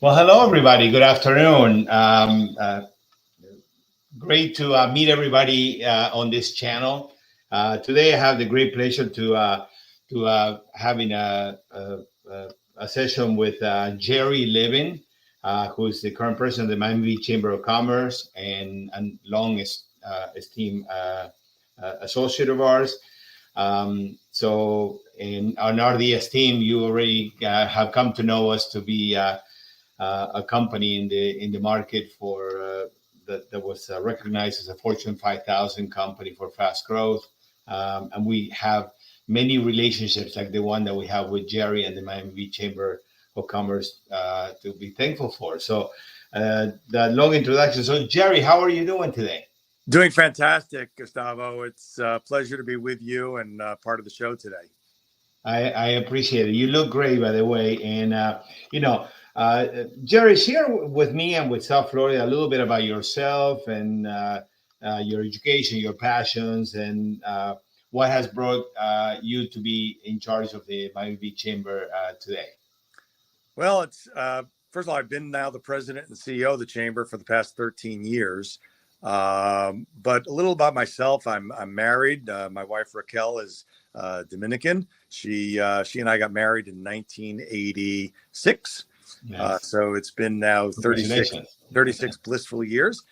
Well, hello, everybody. Good afternoon. Great to meet everybody on this channel. Today, I have the great pleasure to having a session with Jerry Libbin, who is the current president of the Miami Beach Chamber of Commerce and long esteemed associate of ours. So, in on RDS Team, you already have come to know us to be a company in the market for that was recognized as a Fortune 5,000 company for fast growth, and we have many relationships like the one that we have with Jerry and the Miami Beach Chamber of Commerce to be thankful for. So, that long introduction. So, Jerry, how are you doing today? Doing fantastic, Gustavo. It's a pleasure to be with you and part of the show today. I appreciate it. You look great, by the way. And, Jerry, share with me and with South Florida a little bit about yourself and your education, your passions, and what has brought you to be in charge of the Miami Beach Chamber today. Well, it's first of all, I've been now the president and CEO of the Chamber for the past 13 years. But a little about myself. I'm married. My wife Raquel is Dominican. She and I got married in 1986. Nice. So it's been now 36 blissful years.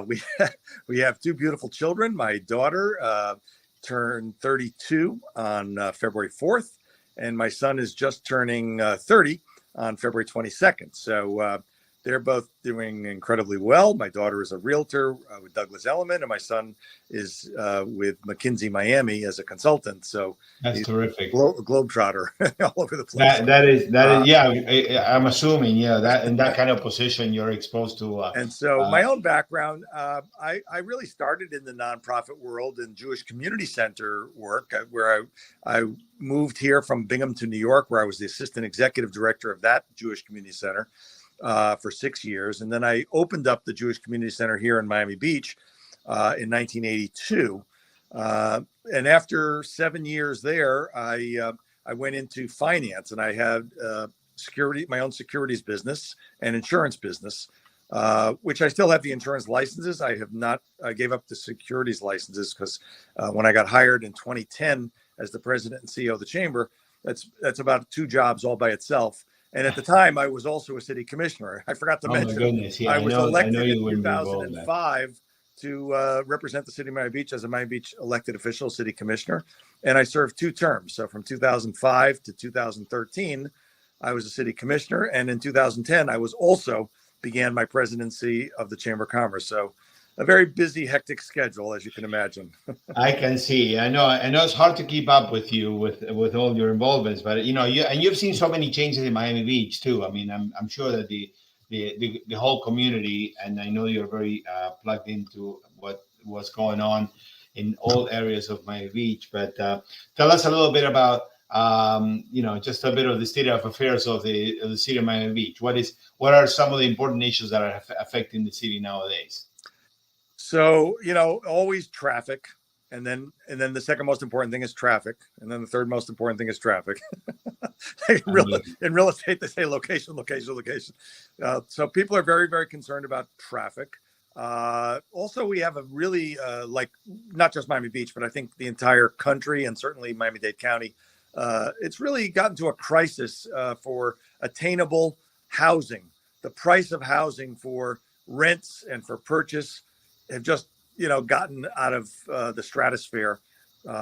We have two beautiful children. My daughter turned 32 on February 4th, and my son is just turning 30 on February 22nd. So they're both doing incredibly well. My daughter is a realtor with Douglas Elliman, and my son is with McKinsey Miami as a consultant. So that's terrific. Globetrotter all over the place. That is yeah. I'm assuming that in that kind of position you're exposed to. And so my own background, I really started in the nonprofit world in Jewish community center work, where I moved here from Binghamton to New York, where I was the assistant executive director of that Jewish community center for 6 years. And then I opened up the Jewish Community Center here in Miami Beach in 1982. And after 7 years there, I went into finance, and I had my own securities business and insurance business, which I still have the insurance licenses. I gave up the securities licenses because when I got hired in 2010 as the president and CEO of the Chamber, that's about 2 jobs all by itself. And at the time, I was also a city commissioner. I forgot to mention, yeah, I was elected in 2005 to represent the city of Miami Beach as a Miami Beach elected official, city commissioner. And I served 2 terms. So from 2005 to 2013, I was a city commissioner. And in 2010, I was also began my presidency of the Chamber of Commerce. So a very busy, hectic schedule, as you can imagine. I can see. I know it's hard to keep up with you with all your involvements, but you've seen so many changes in Miami Beach too. I mean, I'm sure that the whole community, and I know you're very plugged into what's going on in all areas of Miami Beach. But tell us a little bit about just a bit of the state of affairs of the city of Miami Beach. What are some of the important issues that are affecting the city nowadays? So, always traffic. And then the second most important thing is traffic. And then the third most important thing is traffic. In real estate, they say location. So people are very, very concerned about traffic. Also, we have a really, not just Miami Beach, but I think the entire country and certainly Miami-Dade County, it's really gotten to a crisis for attainable housing. The price of housing for rents and for purchase have just, gotten out of the stratosphere.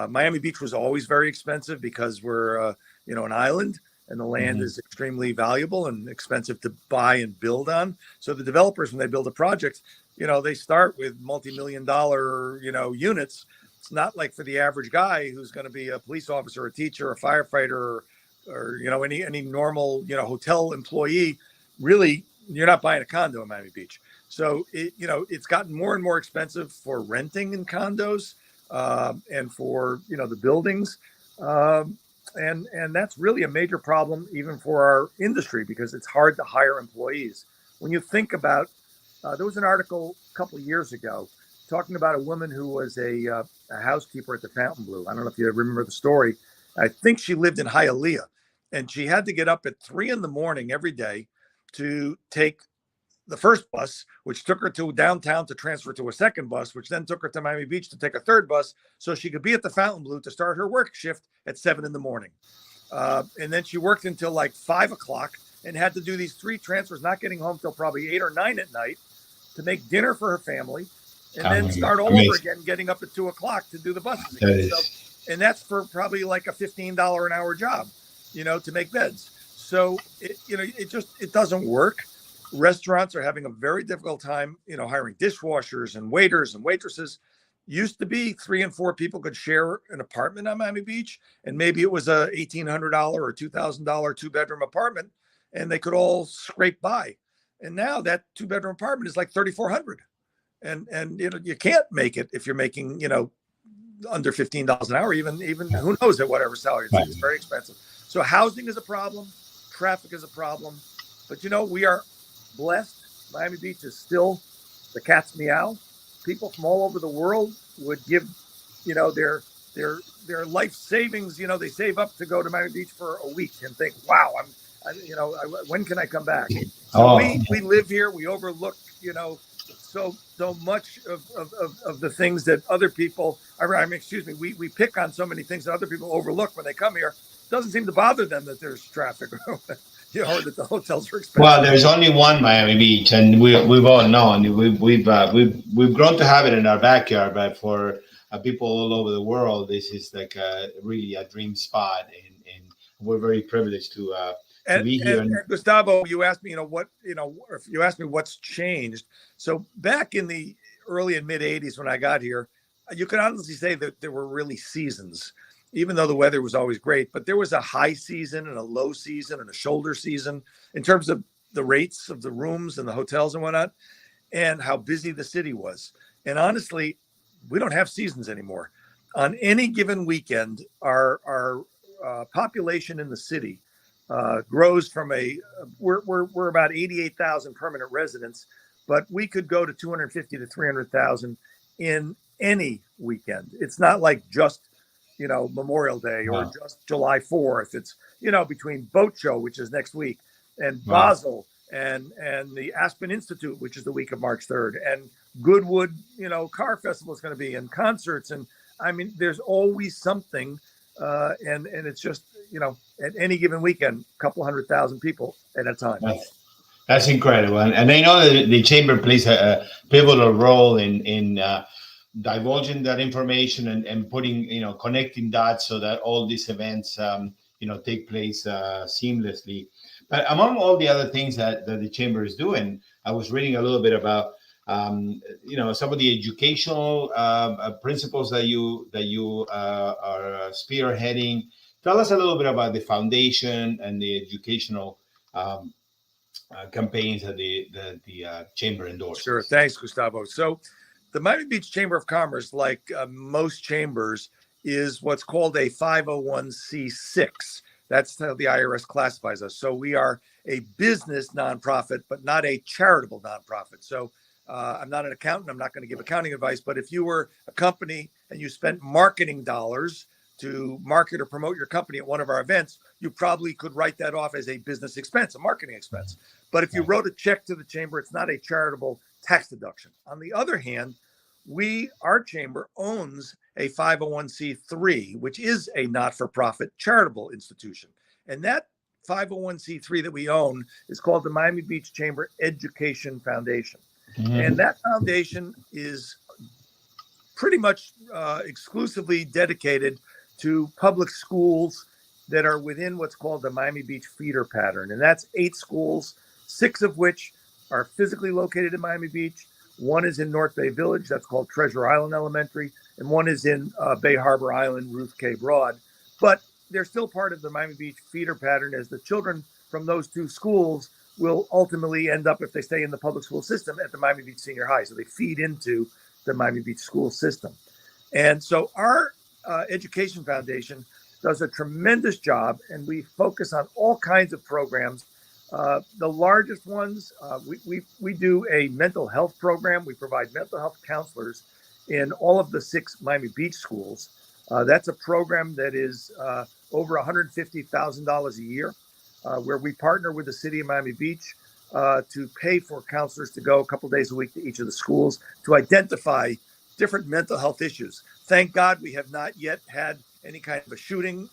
Miami Beach was always very expensive because we're, an island, and the land is extremely valuable and expensive to buy and build on. So the developers, when they build a project, they start with multi-million-dollar, units. It's not like for the average guy who's going to be a police officer, a teacher, a firefighter, or any normal, hotel employee. Really, you're not buying a condo in Miami Beach. So it's gotten more and more expensive for renting in condos and for the buildings, and that's really a major problem even for our industry, because it's hard to hire employees. When you think about, there was an article a couple of years ago talking about a woman who was a housekeeper at the Fontainebleau. I don't know if you remember the story. I think she lived in Hialeah, and she had to get up at 3 a.m. every day to take the first bus, which took her to downtown to transfer to a second bus, which then took her to Miami Beach to take a third bus so she could be at the Fontainebleau to start her work shift at 7 a.m. And then she worked until like 5 o'clock and had to do these 3 transfers, not getting home till probably 8 or 9 at night to make dinner for her family, and then start all over again, getting up at 2 o'clock to do the buses again. So, and that's for probably like a $15 an hour job, to make beds. So it doesn't work. Restaurants are having a very difficult time, hiring dishwashers and waiters and waitresses. Used to be 3 and 4 people could share an apartment on Miami Beach, and maybe it was a $1,800 or $2,000 2-bedroom apartment, and they could all scrape by. And now that 2-bedroom apartment is like $3,400, and you can't make it if you're making under $15 an hour, even who knows at whatever salary. It's very expensive. So housing is a problem, traffic is a problem, but we are blessed. Miami Beach is still the cat's meow. People from all over the world would give, their life savings. They save up to go to Miami Beach for a week and think, wow, when can I come back? So we live here. We overlook, so much of the things that other people, we pick on so many things that other people overlook when they come here. It doesn't seem to bother them that there's traffic. That the hotels are expensive. Well, there's only one Miami Beach, and we've all known we've grown to have it in our backyard. But for people all over the world, this is like really a dream spot, and we're very privileged to be here. And Gustavo, you asked me, if you asked me what's changed. So back in the early and mid '80s when I got here, you could honestly say that there were really seasons. Even though the weather was always great, but there was a high season and a low season and a shoulder season in terms of the rates of the rooms and the hotels and whatnot, and how busy the city was. And honestly, we don't have seasons anymore. On any given weekend, our population in the city grows from we're about 88,000 permanent residents, but we could go to 250 to 300,000 in any weekend. It's not like just Memorial Day or just July 4th. It's, between Boat Show, which is next week, and Basel and the Aspen Institute, which is the week of March 3rd, and Goodwood, Car Festival is going to be, and concerts. And I mean, there's always something. And it's just, at any given weekend, a couple 100,000 people at a time. That's incredible. And I know that the chamber plays a pivotal role in divulging that information and putting, connecting dots so that all these events, take place seamlessly. But among all the other things that the chamber is doing, I was reading a little bit about, some of the educational principles that you are spearheading. Tell us a little bit about the foundation and the educational campaigns that the chamber endorses. Sure. Thanks, Gustavo. So the Miami Beach Chamber of Commerce, like most chambers, is what's called a 501c6. That's how the IRS classifies us. So we are a business nonprofit, but not a charitable nonprofit. So I'm not an accountant. I'm not going to give accounting advice. But if you were a company and you spent marketing dollars to market or promote your company at one of our events, you probably could write that off as a business expense, a marketing expense. But if you wrote a check to the chamber, it's not a charitable tax deduction. On the other hand, our chamber owns a 501c3, which is a not-for-profit charitable institution. And that 501c3 that we own is called the Miami Beach Chamber Education Foundation. Mm-hmm. And that foundation is pretty much exclusively dedicated to public schools that are within what's called the Miami Beach feeder pattern. And that's 8 schools, 6 of which are physically located in Miami Beach. 1 is in North Bay Village, that's called Treasure Island Elementary, and 1 is in Bay Harbor Island, Ruth K. Broad. But they're still part of the Miami Beach feeder pattern, as the children from those 2 schools will ultimately end up, if they stay in the public school system, at the Miami Beach Senior High. So they feed into the Miami Beach school system. And so our Education Foundation does a tremendous job, and we focus on all kinds of programs. The largest ones, we do a mental health program. We provide mental health counselors in all of the 6 Miami Beach schools. That's a program that is over $150,000 a year, where we partner with the city of Miami Beach to pay for counselors to go a couple days a week to each of the schools to identify different mental health issues. Thank God we have not yet had any kind of a shooting,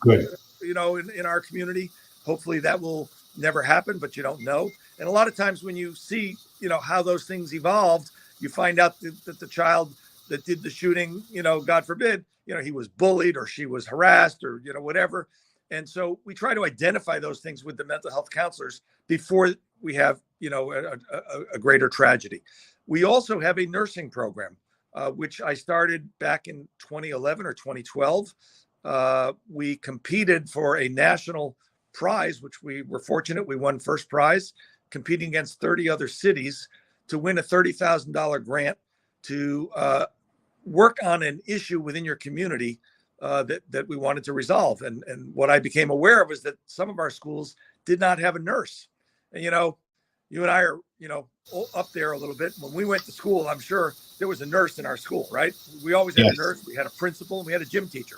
Good. In our community. Hopefully that will never happen, but you don't know. And a lot of times when you see, how those things evolved, you find out that the child that did the shooting, God forbid, he was bullied or she was harassed or, whatever. And so we try to identify those things with the mental health counselors before we have, a greater tragedy. We also have a nursing program, which I started back in 2011 or 2012. We competed for a national prize, which we were fortunate. We won first prize, competing against 30 other cities to win a $30,000 grant to work on an issue within your community that we wanted to resolve. And what I became aware of is that some of our schools did not have a nurse. And, you and I are, up there a little bit. When we went to school, I'm sure there was a nurse in our school, right? We always had a nurse. We had a principal and we had a gym teacher.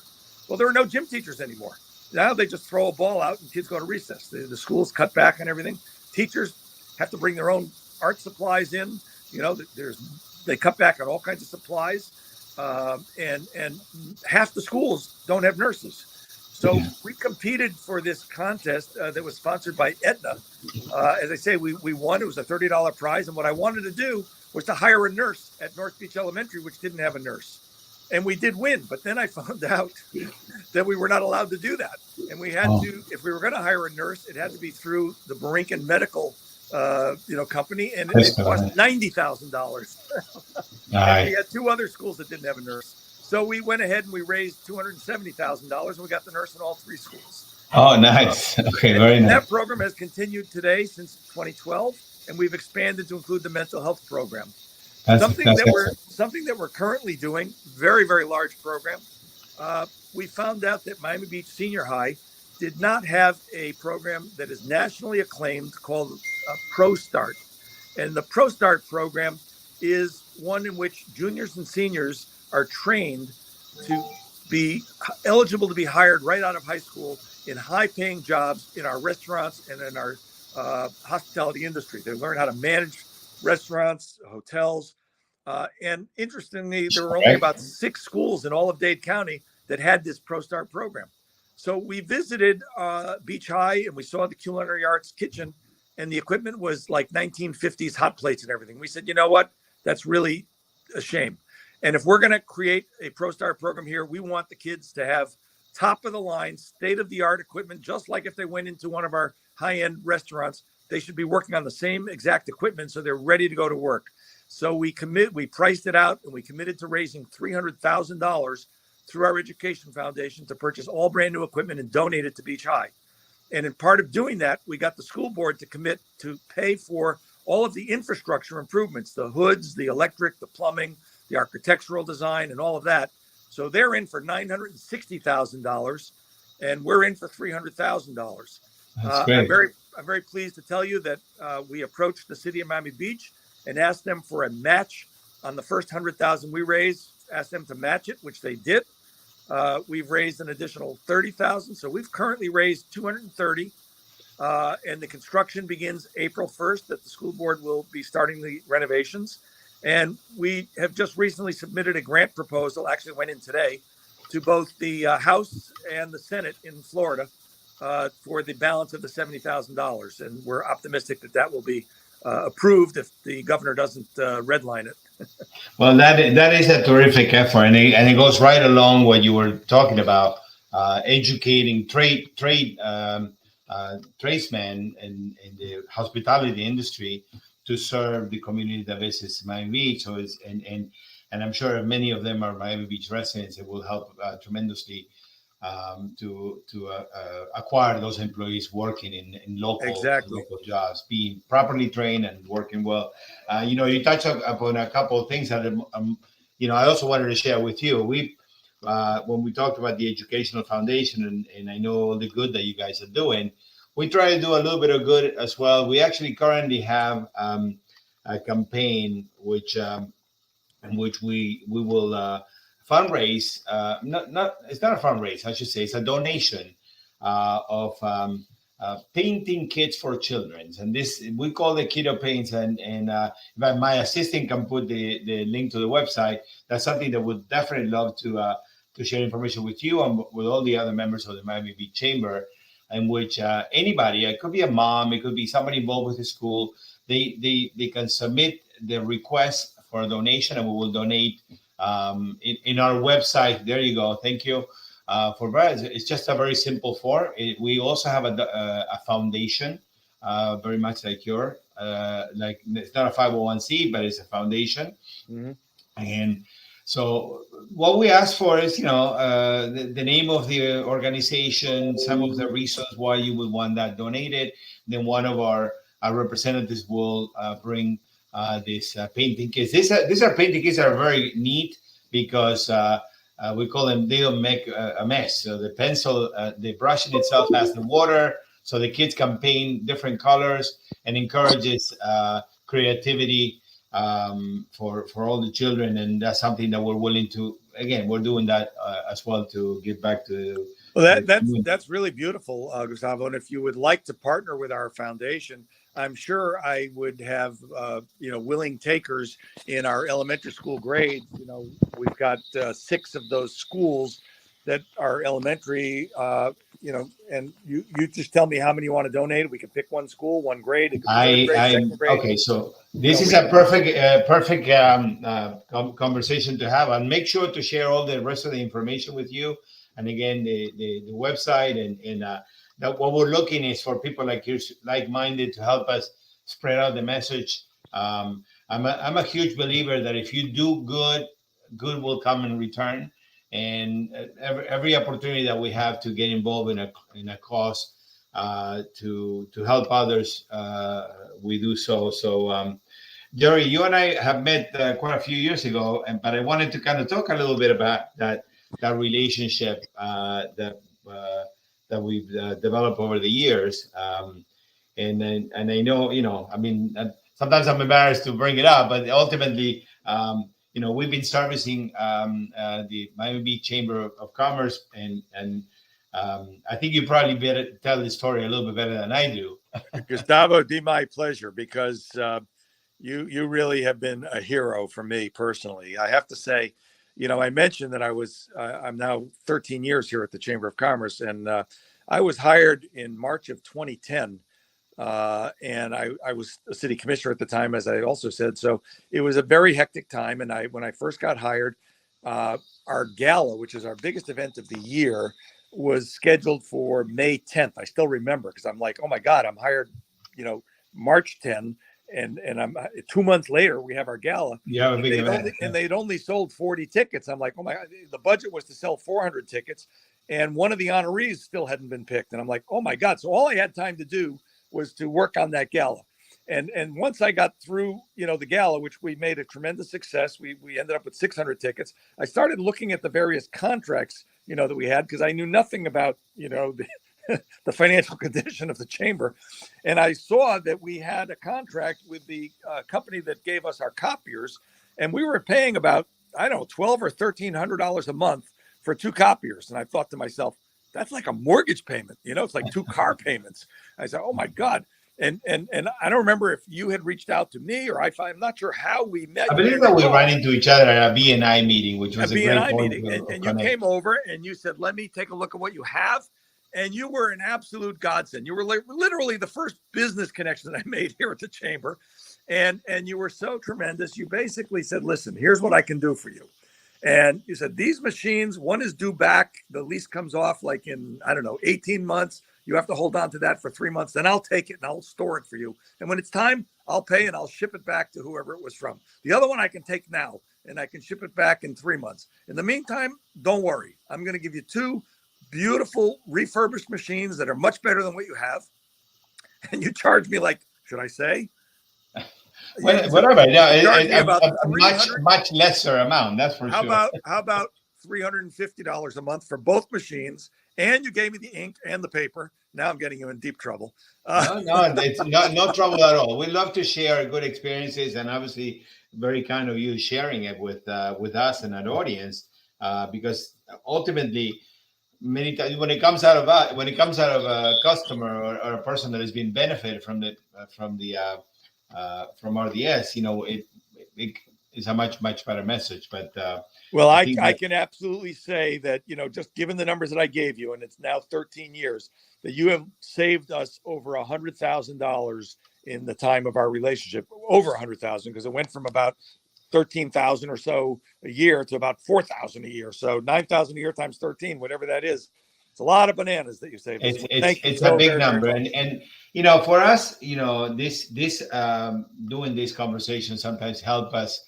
Well, there are no gym teachers anymore. Now they just throw a ball out and kids go to recess. The schools cut back on everything. Teachers have to bring their own art supplies in. They cut back on all kinds of supplies. And half the schools don't have nurses. So we competed for this contest that was sponsored by Aetna. As I say, we won. It was a $30 prize. And what I wanted to do was to hire a nurse at North Beach Elementary, which didn't have a nurse. And we did win. But then I found out that we were not allowed to do that. And we had to, if we were going to hire a nurse, it had to be through the Borinquen Medical company. And it cost $90,000. And we had two other schools that didn't have a nurse. So we went ahead and we raised $270,000 and we got the nurse in all three schools. Oh, nice. Okay, very nice. That program has continued today since 2012, and we've expanded to include the mental health program. Something that we're currently doing, very, very large program. We found out that Miami Beach Senior High did not have a program that is nationally acclaimed called Pro Start. And the Pro Start program is one in which juniors and seniors are trained to be eligible to be hired right out of high school in high-paying jobs in our restaurants and in our hospitality industry. They learn how to manage restaurants, hotels. And interestingly, there were only about 6 schools in all of Dade County that had this Pro Start program. So we visited Beach High and we saw the culinary arts kitchen, and the equipment was like 1950s hot plates and everything. We said, you know what? That's really a shame. And if we're going to create a Pro Start program here, we want the kids to have top of the line, state of the art equipment, just like if they went into one of our high end restaurants, they should be working on the same exact equipment so they're ready to go to work. So we priced it out and we committed to raising $300,000 through our education foundation to purchase all brand new equipment and donate it to Beach High. And in part of doing that, we got the school board to commit to pay for all of the infrastructure improvements, the hoods, the electric, the plumbing, the architectural design, and all of that. So they're in for $960,000, and we're in for $300,000. I'm very pleased to tell you that we approached the city of Miami Beach and asked them for a match on the first $100,000 we raised. Asked them to match it, which they did. We've raised an additional $30,000, so we've currently raised $230,000. And the construction begins April 1st. That the school board will be starting the renovations. And we have just recently submitted a grant proposal, actually went in today, to both the House and the Senate in Florida for the balance of the $70,000. And we're optimistic that will be approved if the governor doesn't redline it. Well, that is a terrific effort. And it goes right along what you were talking about, educating tradesmen in the hospitality industry to serve the community that visits Miami Beach. So and I'm sure many of them are Miami Beach residents. It will help tremendously to acquire those employees working in local jobs, being properly trained and working well. You touched upon a couple of things that I also wanted to share with you. When we talked about the educational foundation, and I know all the good that you guys are doing, we try to do a little bit of good as well. We actually currently have a campaign in which we will fundraise. It's not a fundraise, I should say. It's a donation of painting kits for children, and this we call the Keto Paints. And if my assistant can put the link to the website, that's something that would definitely love to share information with you and with all the other members of the Miami Beach Chamber, in which anybody, it could be a mom, it could be somebody involved with the school, they can submit the request for a donation, and we will donate in our website. There you go. Thank you. For that, it's just a very simple form. We also have a foundation, very much like your, like it's not a 501c, but it's a foundation. Mm-hmm. And so what we ask for is, the name of the organization, some of the reasons why you would want that donated. Then one of our representatives will bring these painting kits. These are painting kits that are very neat because we call them, they don't make a mess. So the pencil, the brush in itself has the water, so the kids can paint different colors and encourages creativity for all the children. And that's something that we're willing to, again, we're doing that as well to give back to. Well, that's really beautiful, Gustavo. And if you would like to partner with our foundation, I'm sure I would have, willing takers in our elementary school grades. We've got 6 of those schools that are elementary, and you just tell me how many you want to donate. We can pick one school, one grade. It could be third grade, second grade. Okay, so this is a perfect conversation to have, and make sure to share all the rest of the information with you. And again, the website and that what we're looking is for people like you, like-minded, to help us spread out the message. I'm a huge believer that if you do good will come in return. And every opportunity that we have to get involved in a cause to help others, we do so. So, Jerry, you and I have met quite a few years ago, but I wanted to kind of talk a little bit about that relationship that we've developed over the years. And I know, sometimes I'm embarrassed to bring it up, but ultimately, we've been servicing the Miami Beach Chamber of Commerce, and I think you probably better tell the story a little bit better than I do. Gustavo, it'd be my pleasure, because you really have been a hero for me personally. I have to say, I mentioned that I'm now 13 years here at the Chamber of Commerce, and I was hired in March of 2010. And I was a city commissioner at the time, as I also said. So it was a very hectic time. And when I first got hired, our gala, which is our biggest event of the year, was scheduled for May 10th. I still remember, because I'm like, oh my God, I'm hired, March 10. And I'm 2 months later, we have our gala. Yeah, a big event. And they'd only sold 40 tickets. I'm like, oh my God, the budget was to sell 400 tickets. And one of the honorees still hadn't been picked. And I'm like, oh my God. So all I had time to do was to work on that gala. And once I got through, the gala, which we made a tremendous success, we ended up with 600 tickets. I started looking at the various contracts, that we had, because I knew nothing about, the financial condition of the chamber. And I saw that we had a contract with the company that gave us our copiers, and we were paying about, I don't know, $1,200 or $1,300 a month for 2 copiers. And I thought to myself, that's like a mortgage payment. It's like 2 car payments. I said, oh my God. And I don't remember if you had reached out to me, or I'm not sure how we met. I believe that we ran into each other at a BNI meeting, which was a BNI great meeting. And you came over and you said, let me take a look at what you have. And you were an absolute godsend. You were literally the first business connection that I made here at the chamber. And you were so tremendous. You basically said, listen, here's what I can do for you. And you said, these machines, one is due back. The lease comes off like in, 18 months. You have to hold on to that for 3 months. Then I'll take it and I'll store it for you. And when it's time, I'll pay and I'll ship it back to whoever it was from. The other one I can take now, and I can ship it back in 3 months. In the meantime, don't worry. I'm going to give you 2 beautiful refurbished machines that are much better than what you have. And you charge me, like, should I say? Well, whatever. No, much lesser amount. That's for sure. How about $350 a month for both machines? And you gave me the ink and the paper. Now I'm getting you in deep trouble. No, it's no trouble at all. We love to share good experiences, and obviously very kind of you sharing it with us and an audience, because ultimately many times when it comes out of a customer or a person that has been benefited from from RDS, it is a much better message. But Well, I I, think I that can absolutely say that, just given the numbers that I gave you, and it's now 13 years, that you have saved us over $100,000 in the time of our relationship, over 100,000, because it went from about 13,000 or so a year to about 4,000 a year. So 9,000 a year times 13, whatever that is, it's a lot of bananas that you saved us. Thank you it's a so big very, very number, much. and for us, this doing this conversation sometimes help us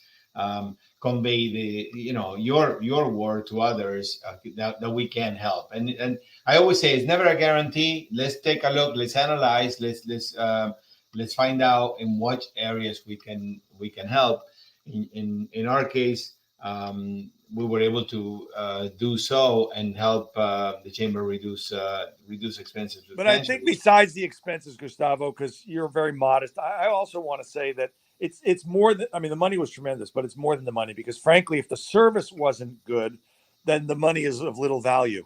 convey the your word to others that we can help, and I always say it's never a guarantee. Let's take a look, let's analyze, let's find out in what areas we can help. In our case, we were able to do so and help the chamber reduce expenses with But I think pensions. besides the expenses, Gustavo, because you're very modest, I also want to say that it's more than, I mean, the money was tremendous, but it's more than the money, because frankly, if the service wasn't good, then the money is of little value.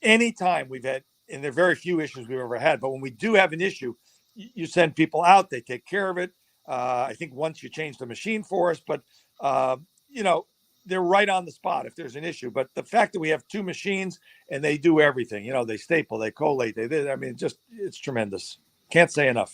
Anytime we've had, and there are very few issues we've ever had, but when we do have an issue, you send people out, they take care of it. I think once you change the machine for us, but uh, you know, they're right on the spot if there's an issue. But the fact that we have two machines and they do everything, they staple, they collate, I mean, it's tremendous. Can't say enough.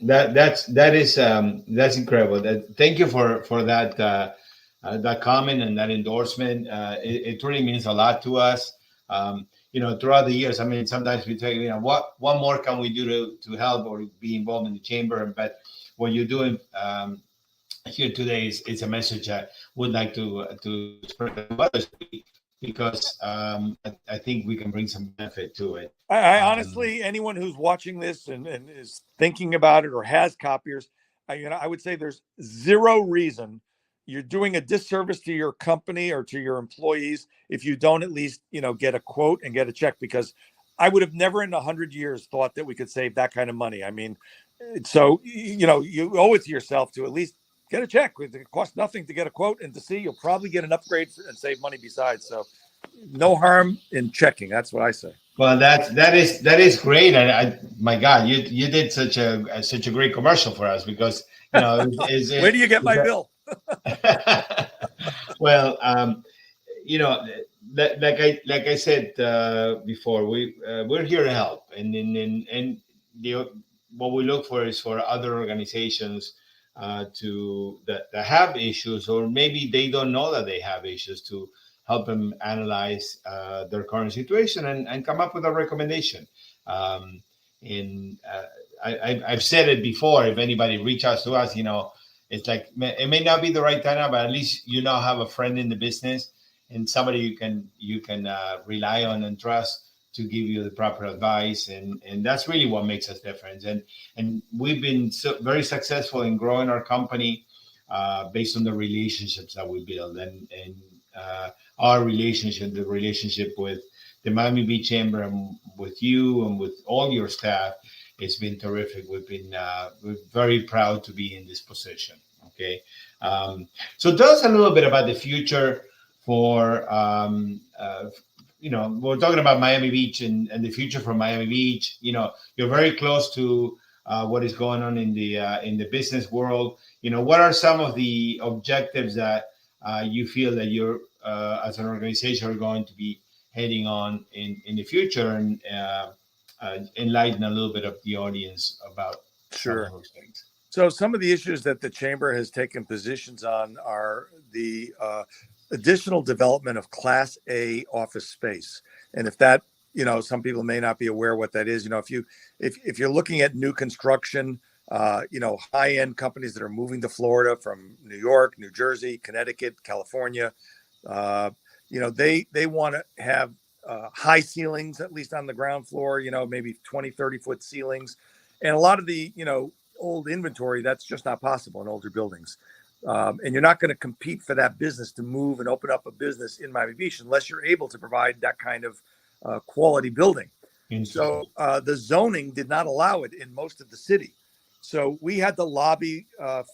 That's incredible. Thank you for that comment and that endorsement. It really means a lot to us. Throughout the years, I mean, sometimes we say, what more can we do to help or be involved in the chamber? But what you're doing here today is a message I would like to spread to others, because I think we can bring some benefit to it. I Um, honestly, anyone who's watching this and is thinking about it or has copiers, I would say there's zero reason you're doing a disservice to your company or to your employees if you don't at least, get a quote and get a check, because I would have never in 100 years thought that we could save that kind of money. I mean, so, you owe it to yourself to at least get a check. It costs nothing to get a quote and to see you'll probably get an upgrade and save money besides. So no harm in checking. That's what I say. Well, that is great, and my God, you did such a great commercial for us, because Where do you get my bill? well, like I said before, we're here to help, and the what we look for is for other organizations that have issues, or maybe they don't know that they have issues, to help them analyze their current situation and come up with a recommendation. In I've said it before. If anybody reaches out to us, it's like, it may not be the right time now, but at least have a friend in the business and somebody you can rely on and trust to give you the proper advice, and that's really what makes us different. And we've been very successful in growing our company based on the relationships that we build, and our relationship, the relationship with the Miami Beach Chamber and with you and with all your staff, it's been terrific. We're very proud to be in this position. Okay, so tell us a little bit about the future for we're talking about Miami Beach and the future for Miami Beach. You're very close to what is going on in the business world. What are some of the objectives that you feel that you're as an organization are going to be heading on in the future, and enlighten a little bit of the audience about some Sure. of those things. So some of the issues that the chamber has taken positions on are the additional development of Class A office space. And if that, some people may not be aware what that is. If you're looking at new construction, high-end companies that are moving to Florida from New York, New Jersey, Connecticut, California, they want to have high ceilings, at least on the ground floor, maybe 20, 30-foot ceilings. And a lot of the, old inventory, that's just not possible in older buildings. And you're not going to compete for that business to move and open up a business in Miami Beach unless you're able to provide that kind of quality building. So the zoning did not allow it in most of the city. So we had to lobby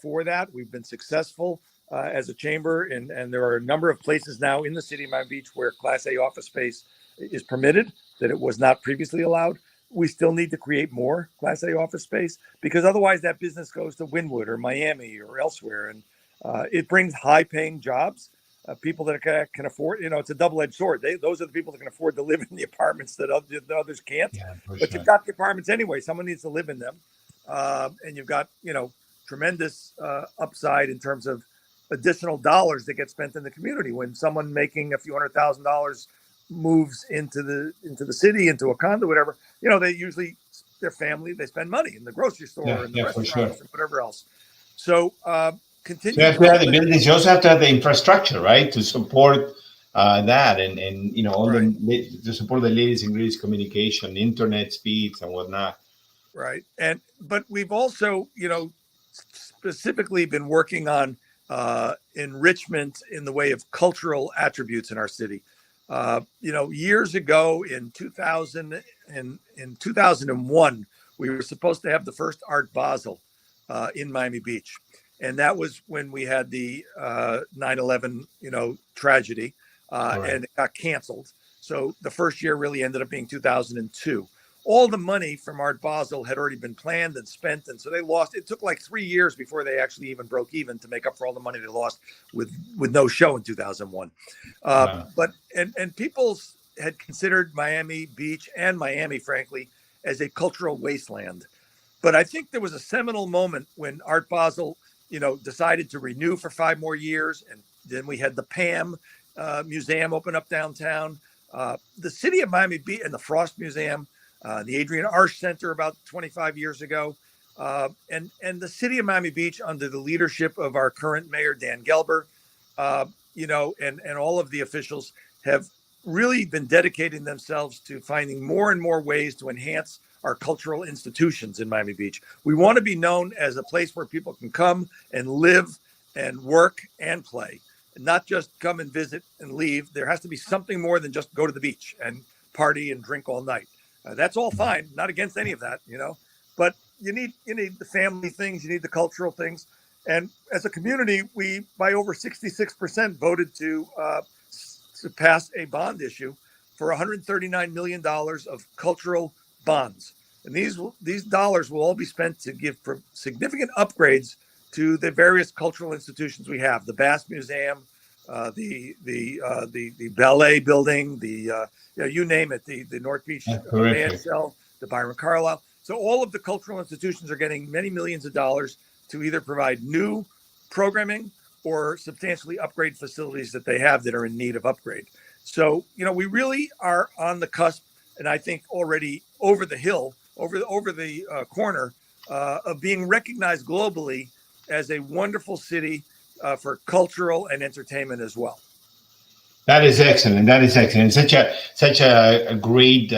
for that. We've been successful as a chamber, and there are a number of places now in the city of Miami Beach where Class A office space is permitted that it was not previously allowed. We still need to create more Class A office space, because otherwise that business goes to Wynwood or Miami or elsewhere. And it brings high paying jobs, people that can afford, it's a double-edged sword. Those are the people that can afford to live in the apartments that others can't. Yeah, for but sure. You've got the apartments anyway. Someone needs to live in them. And you've got, tremendous upside in terms of additional dollars that get spent in the community. When someone making a few $100,000 moves into the city, into a condo, whatever, they usually, their family, they spend money in the grocery store and the restaurants and whatever else. So continue. So you have to have the buildings. You also have to have the infrastructure, right, to support that, and all to support the latest and greatest communication, internet speeds and whatnot. Right. But we've also, specifically been working on enrichment in the way of cultural attributes in our city. Years ago in 2001, we were supposed to have the first Art Basel in Miami Beach. And that was when we had the 9/11, tragedy, and it got canceled. So the first year really ended up being 2002. All the money from Art Basel had already been planned and spent. And so they lost. It took like 3 years before they actually even broke even to make up for all the money they lost with no show in 2001. Wow. But people had considered Miami Beach and Miami, frankly, as a cultural wasteland. But I think there was a seminal moment when Art Basel, decided to renew for 5 more years. And then we had the PAM Museum open up downtown. The city of Miami Beach and the Frost Museum, the Adrian Arsh Center about 25 years ago. And the city of Miami Beach, under the leadership of our current mayor, Dan Gelber, and all of the officials, have really been dedicating themselves to finding more and more ways to enhance our cultural institutions in Miami Beach. We want to be known as a place where people can come and live and work and play, and not just come and visit and leave. There has to be something more than just go to the beach and party and drink all night. That's all fine. Not against any of that, but you need the family things. You need the cultural things. And as a community, we, by over 66%, voted to pass a bond issue for $139 million of cultural bonds. And these dollars will all be spent to give significant upgrades to the various cultural institutions we have: the Bass Museum, the ballet building, you name it, the North Beach Band Shell, the Byron Carlisle. So all of the cultural institutions are getting many millions of dollars to either provide new programming or substantially upgrade facilities that they have that are in need of upgrade. So, we really are on the cusp, and I think already over the hill, over the corner, of being recognized globally as a wonderful city for cultural and entertainment as well. That is excellent. Such a great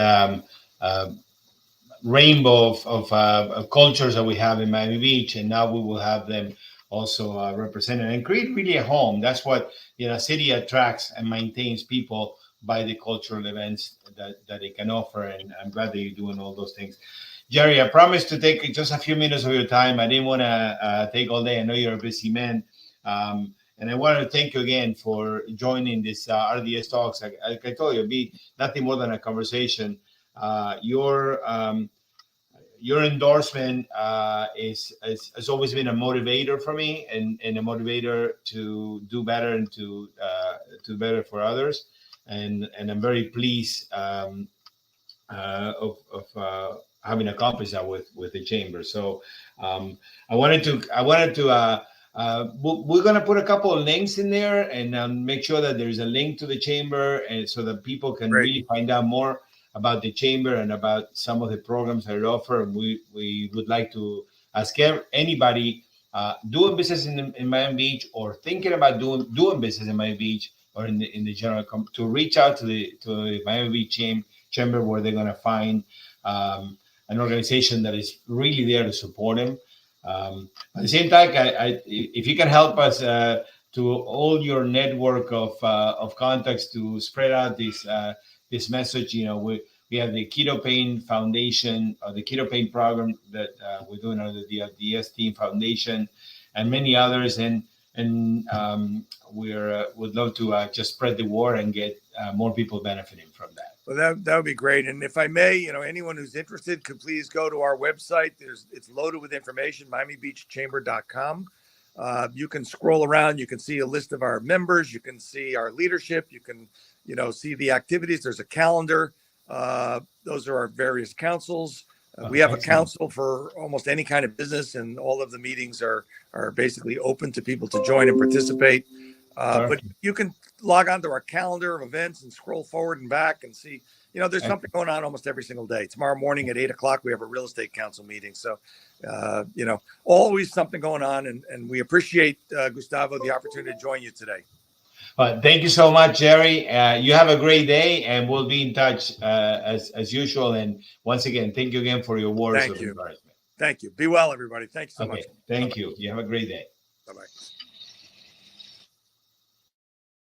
rainbow of cultures that we have in Miami Beach, and now we will have them also represented and create really a home. That's what city attracts and maintains people by the cultural events that they can offer. And I'm glad that you're doing all those things. Jerry, I promised to take just a few minutes of your time. I didn't want to take all day. I know you're a busy man. And I want to thank you again for joining this RDS Talks. Like I told you, it'll be nothing more than a conversation. Your endorsement has always been a motivator for me, and a motivator to do better and to do better for others. And I'm very pleased of having accomplished that with the chamber. So I wanted to. We're going to put a couple of links in there and make sure that there's a link to the chamber, and so that people can really find out more about the chamber and about some of the programs that it offers. And we would like to ask anybody doing business in Miami Beach, or thinking about doing business in Miami Beach, or in the general, to reach out to the Miami Beach chamber, where they're going to find an organization that is really there to support them. At the same time, if you can help us to all your network of contacts to spread out this message, we have the Keto Pain Foundation, the Keto Pain program that we're doing under the RDS Team Foundation, and many others, and would love to just spread the word and get more people benefiting from that. Well, that would be great. And if I may, you know, anyone who's interested could please go to our website. It's loaded with information, miamibeachchamber.com. You can scroll around. You can see a list of our members. You can see our leadership. You can, you know, see the activities. There's a calendar. Those are our various councils. We have a council for almost any kind of business, and all of the meetings are basically open to people to join and participate. But you can log on to our calendar of events and scroll forward and back and see, you know, there's something going on almost every single day. Tomorrow morning at 8:00, we have a real estate council meeting. So, you know, always something going on. And we appreciate, Gustavo, the opportunity to join you today. Thank you so much, Jerry. You have a great day, and we'll be in touch as usual. And once again, thank you again for your words of encouragement. Thank you. Be well, everybody. Thank you so much. Thank you. You have a great day. Bye-bye.